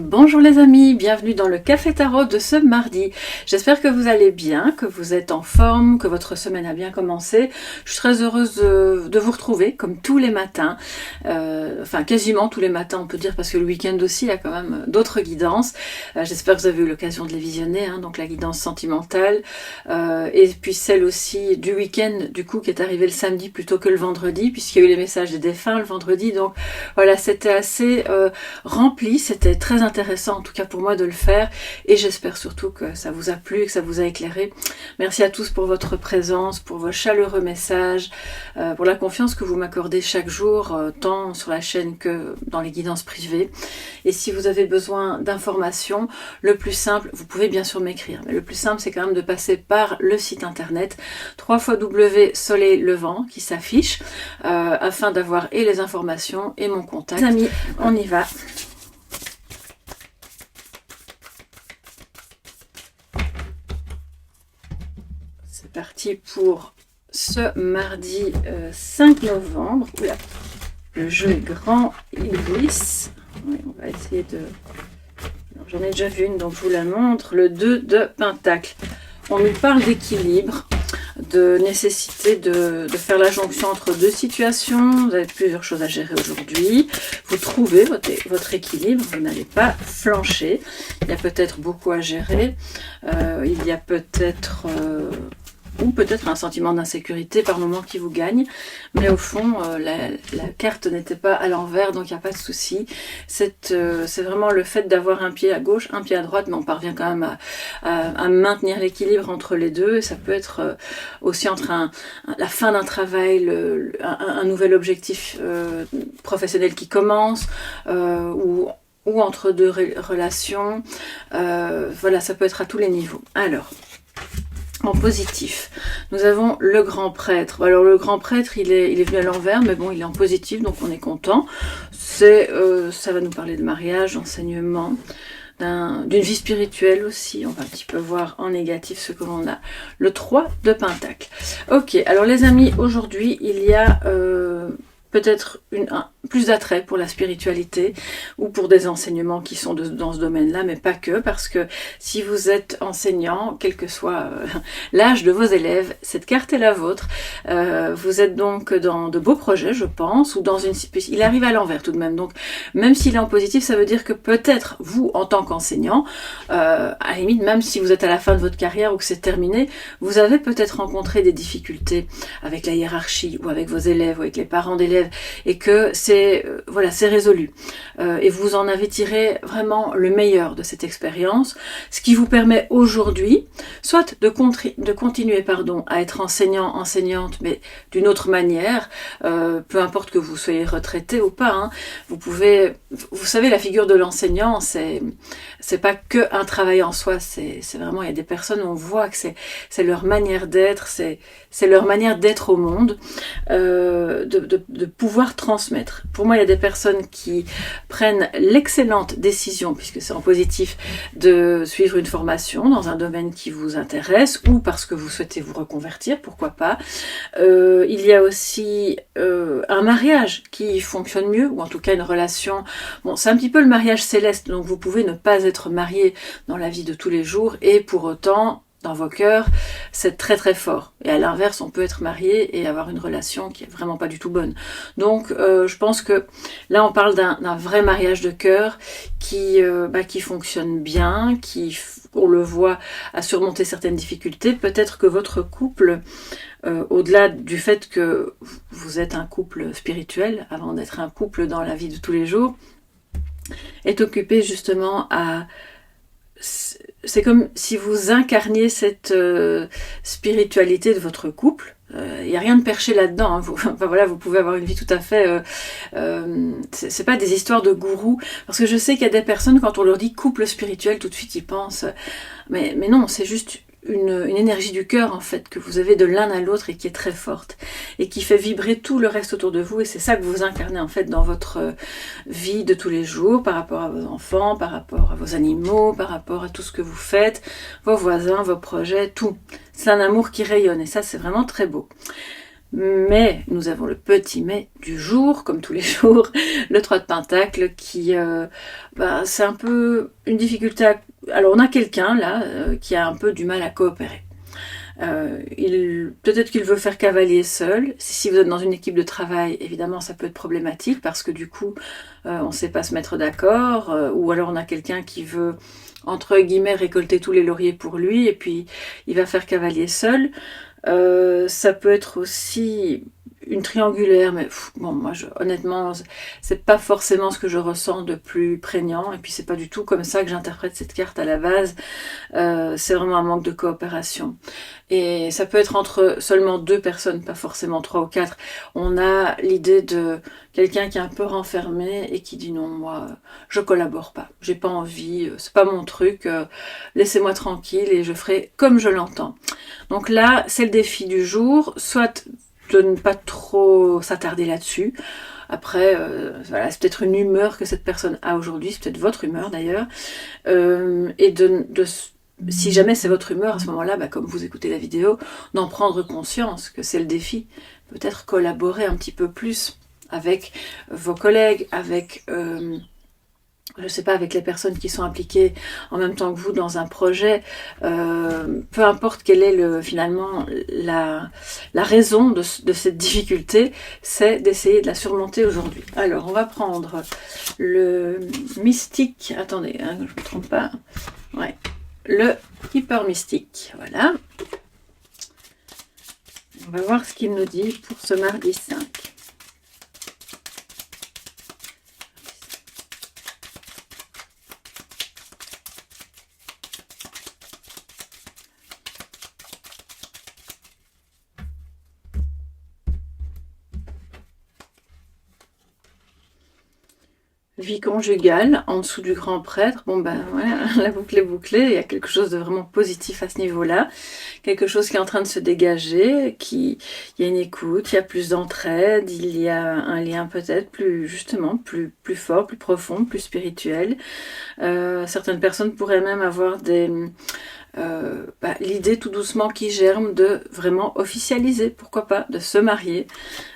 Bonjour les amis, bienvenue dans le Café Tarot de ce mardi. J'espère que vous allez bien, que vous êtes en forme, que votre semaine a bien commencé. Je suis très heureuse de vous retrouver comme tous les matins, enfin quasiment tous les matins on peut dire, parce que le week-end aussi il y a quand même d'autres guidances. J'espère que vous avez eu l'occasion de les visionner, donc la guidance sentimentale et puis celle aussi du week-end du coup qui est arrivée le samedi plutôt que le vendredi, puisqu'il y a eu les messages des défunts le vendredi. Donc voilà, c'était assez rempli, c'était très intéressant en tout cas pour moi de le faire, et j'espère surtout que ça vous a plu et que ça vous a éclairé. Merci à tous pour votre présence, pour vos chaleureux messages, pour la confiance que vous m'accordez chaque jour, tant sur la chaîne que dans les guidances privées. Et si vous avez besoin d'informations, le plus simple, vous pouvez bien sûr m'écrire, mais le plus simple c'est quand même de passer par le site internet www.soleil-levant qui s'affiche, afin d'avoir et les informations et mon contact. Les amis, on y va. C'est parti pour ce mardi 5 novembre. Oula, le jeu est grand, il glisse. Oui, on va essayer de... J'en ai déjà vu une, donc je vous la montre. Le 2 de Pentacle. On nous parle d'équilibre, de nécessité de faire la jonction entre deux situations. Vous avez plusieurs choses à gérer aujourd'hui. Vous trouvez votre équilibre, vous n'allez pas flancher. Il y a peut-être beaucoup à gérer. Il y a peut-être... ou peut-être un sentiment d'insécurité par moment qui vous gagne, mais au fond la carte n'était pas à l'envers, donc il n'y a pas de souci. C'est vraiment le fait d'avoir un pied à gauche, un pied à droite, mais on parvient quand même à maintenir l'équilibre entre les deux, et ça peut être aussi entre la fin d'un travail, un nouvel objectif professionnel qui commence, ou entre deux relations. Voilà, ça peut être à tous les niveaux. Alors, en positif, nous avons le grand prêtre. Alors le grand prêtre, il est venu à l'envers, mais bon, il est en positif, donc on est content. Ça va nous parler de mariage, d'enseignement, d'une vie spirituelle aussi. On va un petit peu voir en négatif ce que l'on a. Le 3 de Pentacle. Ok, alors les amis, aujourd'hui, il y a... peut-être plus d'attrait pour la spiritualité ou pour des enseignements qui sont dans ce domaine-là, mais pas que, parce que si vous êtes enseignant, quel que soit l'âge de vos élèves, cette carte est la vôtre. Vous êtes donc dans de beaux projets, je pense, ou dans une... Il arrive à l'envers tout de même, donc même s'il est en positif, ça veut dire que peut-être vous, en tant qu'enseignant, à la limite, même si vous êtes à la fin de votre carrière ou que c'est terminé, vous avez peut-être rencontré des difficultés avec la hiérarchie ou avec vos élèves ou avec les parents d'élèves, et que c'est résolu, et vous en avez tiré vraiment le meilleur de cette expérience, ce qui vous permet aujourd'hui soit de continuer à être enseignante, mais d'une autre manière, peu importe que vous soyez retraité ou pas, vous savez, la figure de l'enseignant, c'est pas que un travail en soi, c'est vraiment, il y a des personnes où on voit que c'est leur manière d'être, c'est leur manière d'être au monde, de pouvoir transmettre. Pour moi, il y a des personnes qui prennent l'excellente décision, puisque c'est en positif, de suivre une formation dans un domaine qui vous intéresse, ou parce que vous souhaitez vous reconvertir, pourquoi pas. Il y a aussi un mariage qui fonctionne mieux, ou en tout cas une relation... Bon, c'est un petit peu le mariage céleste, donc vous pouvez ne pas être marié dans la vie de tous les jours, et pour autant... dans vos cœurs, c'est très très fort. Et à l'inverse, on peut être marié et avoir une relation qui est vraiment pas du tout bonne. Donc, je pense que là, on parle d'un vrai mariage de cœur qui fonctionne bien, on le voit, à surmonter certaines difficultés. Peut-être que votre couple, au-delà du fait que vous êtes un couple spirituel, avant d'être un couple dans la vie de tous les jours, est occupé justement à... C'est comme si vous incarniez cette spiritualité de votre couple. Il n'y a rien de perché là-dedans. Vous pouvez avoir une vie tout à fait... c'est pas des histoires de gourous. Parce que je sais qu'il y a des personnes, quand on leur dit couple spirituel, tout de suite ils pensent... Mais non, c'est juste une énergie du cœur en fait que vous avez de l'un à l'autre et qui est très forte et qui fait vibrer tout le reste autour de vous, et c'est ça que vous incarnez en fait dans votre vie de tous les jours, par rapport à vos enfants, par rapport à vos animaux, par rapport à tout ce que vous faites, vos voisins, vos projets, tout. C'est un amour qui rayonne, et ça c'est vraiment très beau. Mais nous avons le petit mais du jour, comme tous les jours, le 3 de Pentacle qui, c'est un peu une difficulté. Alors on a quelqu'un là qui a un peu du mal à coopérer. Peut-être qu'il veut faire cavalier seul. Si vous êtes dans une équipe de travail, évidemment, ça peut être problématique parce que du coup, on ne sait pas se mettre d'accord. Ou alors on a quelqu'un qui veut, entre guillemets, récolter tous les lauriers pour lui et puis il va faire cavalier seul. Ça peut être aussi une triangulaire, mais bon, moi, honnêtement, c'est pas forcément ce que je ressens de plus prégnant, et puis c'est pas du tout comme ça que j'interprète cette carte à la base. C'est vraiment un manque de coopération. Et ça peut être entre seulement 2 personnes, pas forcément 3 ou 4. On a l'idée de quelqu'un qui est un peu renfermé et qui dit non, moi, je collabore pas, j'ai pas envie, c'est pas mon truc, laissez-moi tranquille et je ferai comme je l'entends. Donc là, c'est le défi du jour, soit de ne pas trop s'attarder là-dessus. Après, voilà, c'est peut-être une humeur que cette personne a aujourd'hui, c'est peut-être votre humeur d'ailleurs, et si jamais c'est votre humeur, à ce moment-là, comme vous écoutez la vidéo, d'en prendre conscience que c'est le défi. Peut-être collaborer un petit peu plus avec vos collègues, avec je sais pas, avec les personnes qui sont impliquées en même temps que vous dans un projet, peu importe quelle est finalement la raison de cette difficulté, c'est d'essayer de la surmonter aujourd'hui. Alors, on va prendre le mystique, attendez, je ne me trompe pas, ouais, le Keeper mystique, voilà. On va voir ce qu'il nous dit pour ce mardi 5. Vie conjugale, en dessous du grand prêtre, bon voilà, la boucle est bouclée, il y a quelque chose de vraiment positif à ce niveau-là, quelque chose qui est en train de se dégager, il y a une écoute, il y a plus d'entraide, il y a un lien peut-être plus fort, plus profond, plus spirituel. Certaines personnes pourraient même avoir l'idée tout doucement qui germe de vraiment officialiser, pourquoi pas, de se marier.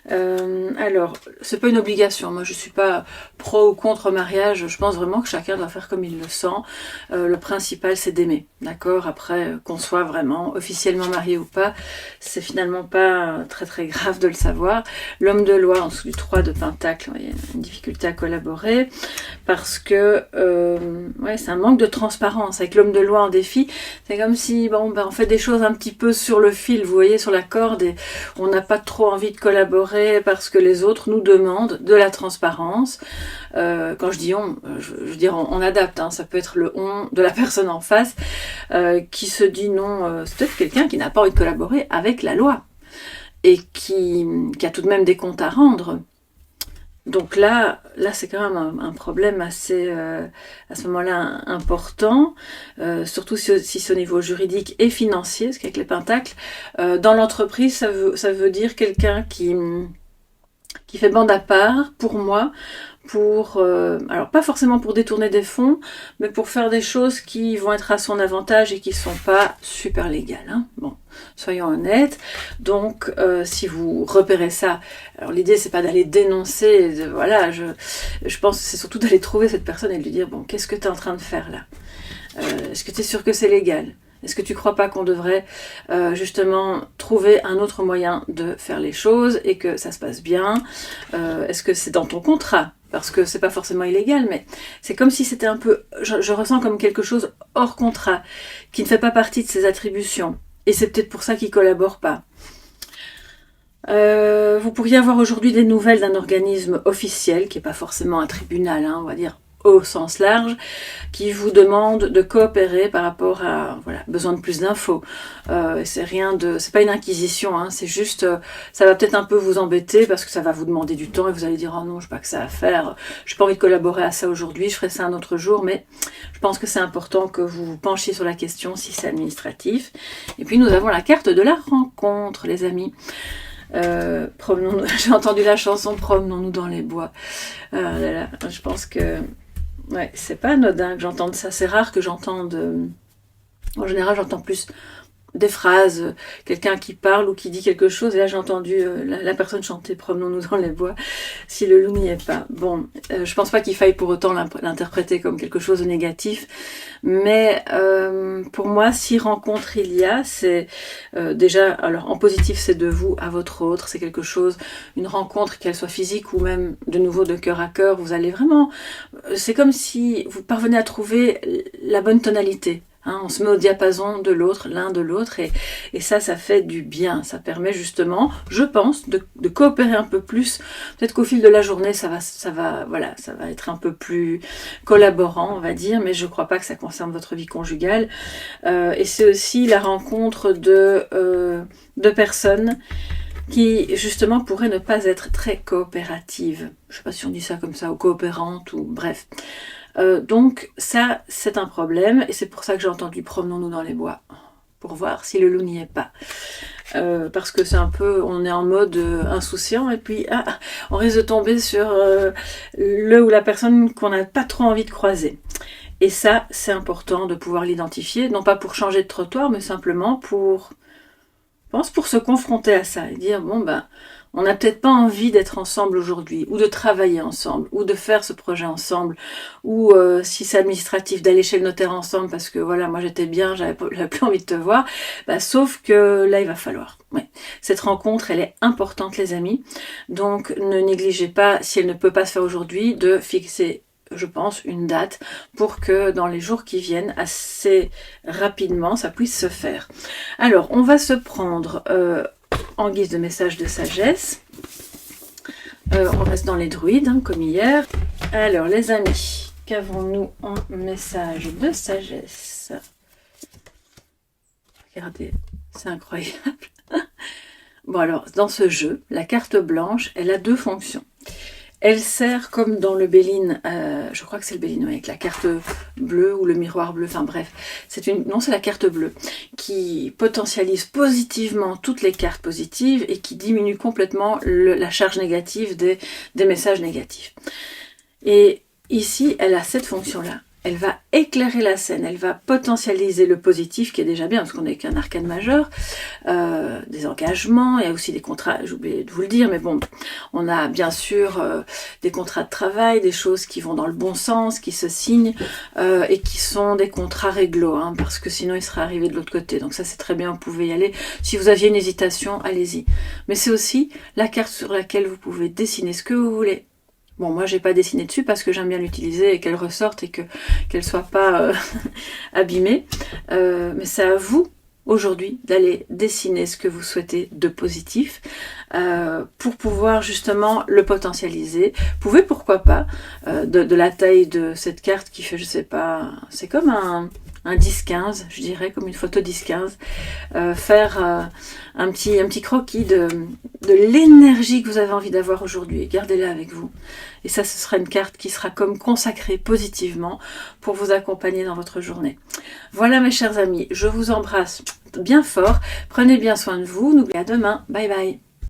Alors, c'est pas une obligation, moi je suis pas pro ou contre mariage, je pense vraiment que chacun doit faire comme il le sent. Le principal c'est d'aimer, d'accord? Après, qu'on soit vraiment officiellement marié ou pas, c'est finalement pas très très grave de le savoir. L'homme de loi en dessous du 3 de Pentacle, il y a une difficulté à collaborer, parce que c'est un manque de transparence. Avec l'homme de loi en défi, c'est comme si on fait des choses un petit peu sur le fil, vous voyez, sur la corde, et on n'a pas trop envie de collaborer parce que les autres nous demandent de la transparence. Quand je dis on, je veux dire on adapte, hein, ça peut être le on de la personne en face qui se dit non, c'est peut-être quelqu'un qui n'a pas envie de collaborer avec la loi et qui a tout de même des comptes à rendre. Donc là c'est quand même un problème assez, à ce moment-là, important, surtout si c'est au niveau juridique et financier, parce qu'avec les pentacles, dans l'entreprise, ça veut dire quelqu'un qui fait bande à part, pour moi, alors pas forcément pour détourner des fonds, mais pour faire des choses qui vont être à son avantage et qui ne sont pas super légales. Hein. Bon, soyons honnêtes. Donc, si vous repérez ça, alors l'idée c'est pas d'aller dénoncer, voilà, je pense que c'est surtout d'aller trouver cette personne et de lui dire, bon, qu'est-ce que tu es en train de faire là? Est-ce que tu es sûr que c'est légal? Est-ce que tu ne crois pas qu'on devrait justement trouver un autre moyen de faire les choses et que ça se passe bien? Est-ce que c'est dans ton contrat? Parce que c'est pas forcément illégal, mais c'est comme si c'était un peu, je ressens comme quelque chose hors contrat, qui ne fait pas partie de ses attributions. Et c'est peut-être pour ça qu'il ne collabore pas. Vous pourriez avoir aujourd'hui des nouvelles d'un organisme officiel, qui n'est pas forcément un tribunal, hein, on va dire au sens large, qui vous demande de coopérer par rapport à besoin de plus d'infos. C'est pas une inquisition, hein, c'est juste ça va peut-être un peu vous embêter parce que ça va vous demander du temps et vous allez dire oh non, j'ai pas que ça à faire, j'ai pas envie de collaborer à ça aujourd'hui, je ferai ça un autre jour, mais je pense que c'est important que vous vous penchiez sur la question si c'est administratif. Et puis nous avons la carte de la rencontre, les amis. J'ai entendu la chanson Promenons-nous dans les bois. Je pense que c'est pas anodin que j'entende ça. C'est rare que j'entende. En général, j'entends plus des phrases, quelqu'un qui parle ou qui dit quelque chose, et là j'ai entendu la personne chanter promenons-nous dans les bois, si le loup n'y est pas. Bon, je pense pas qu'il faille pour autant l'interpréter comme quelque chose de négatif, mais pour moi, si rencontre il y a, c'est déjà, alors en positif c'est de vous à votre autre, c'est quelque chose, une rencontre, qu'elle soit physique ou même de nouveau de cœur à cœur, vous allez vraiment, c'est comme si vous parvenez à trouver la bonne tonalité. Hein, on se met au diapason de l'autre, l'un de l'autre, et ça fait du bien. Ça permet justement, je pense, de coopérer un peu plus. Peut-être qu'au fil de la journée, ça va être un peu plus collaborant, on va dire, mais je ne crois pas que ça concerne votre vie conjugale. Et c'est aussi la rencontre de personnes qui justement pourraient ne pas être très coopératives. Je ne sais pas si on dit ça comme ça, ou coopérantes, ou bref. Donc ça, c'est un problème, et c'est pour ça que j'ai entendu promenons-nous dans les bois, pour voir si le loup n'y est pas. Parce que c'est un peu, on est en mode insouciant, et puis on risque de tomber sur le ou la personne qu'on n'a pas trop envie de croiser. Et ça, c'est important de pouvoir l'identifier, non pas pour changer de trottoir, mais simplement pour se confronter à ça, et dire, bon ben, on n'a peut-être pas envie d'être ensemble aujourd'hui, ou de travailler ensemble, ou de faire ce projet ensemble, ou si c'est administratif, d'aller chez le notaire ensemble, parce que voilà, moi j'étais bien, j'avais plus envie de te voir, bah, sauf que là il va falloir. Ouais. Cette rencontre, elle est importante les amis, donc ne négligez pas, si elle ne peut pas se faire aujourd'hui, de fixer, je pense, une date pour que dans les jours qui viennent, assez rapidement, ça puisse se faire. Alors, on va se prendre en guise de message de sagesse. On reste dans les druides, hein, comme hier. Alors, les amis, qu'avons-nous en message de sagesse? Regardez, c'est incroyable. Bon, alors, dans ce jeu, la carte blanche, elle a deux fonctions. Elle sert comme dans le Béline, je crois que c'est le Béline, avec la carte bleue ou le miroir bleu, enfin bref, c'est la carte bleue, qui potentialise positivement toutes les cartes positives et qui diminue complètement la charge négative des messages négatifs. Et ici, elle a cette fonction-là. Elle va éclairer la scène, elle va potentialiser le positif, qui est déjà bien, parce qu'on n'est qu'un arcane majeur, des engagements, il y a aussi des contrats, j'ai oublié de vous le dire, mais bon, on a bien sûr des contrats de travail, des choses qui vont dans le bon sens, qui se signent, et qui sont des contrats réglo, hein, parce que sinon il serait arrivé de l'autre côté, donc ça c'est très bien, vous pouvez y aller. Si vous aviez une hésitation, allez-y. Mais c'est aussi la carte sur laquelle vous pouvez dessiner ce que vous voulez. Bon, moi, j'ai pas dessiné dessus parce que j'aime bien l'utiliser et qu'elle ressorte et qu'elle soit pas abîmée. Mais c'est à vous, aujourd'hui, d'aller dessiner ce que vous souhaitez de positif pour pouvoir justement le potentialiser. Vous pouvez, pourquoi pas, de la taille de cette carte qui fait, je sais pas, c'est comme un 10-15, je dirais, comme une photo 10-15, faire un petit croquis de l'énergie que vous avez envie d'avoir aujourd'hui. Gardez-la avec vous. Et ça, ce sera une carte qui sera comme consacrée positivement pour vous accompagner dans votre journée. Voilà mes chers amis, je vous embrasse bien fort. Prenez bien soin de vous. N'oubliez pas, à demain. Bye bye.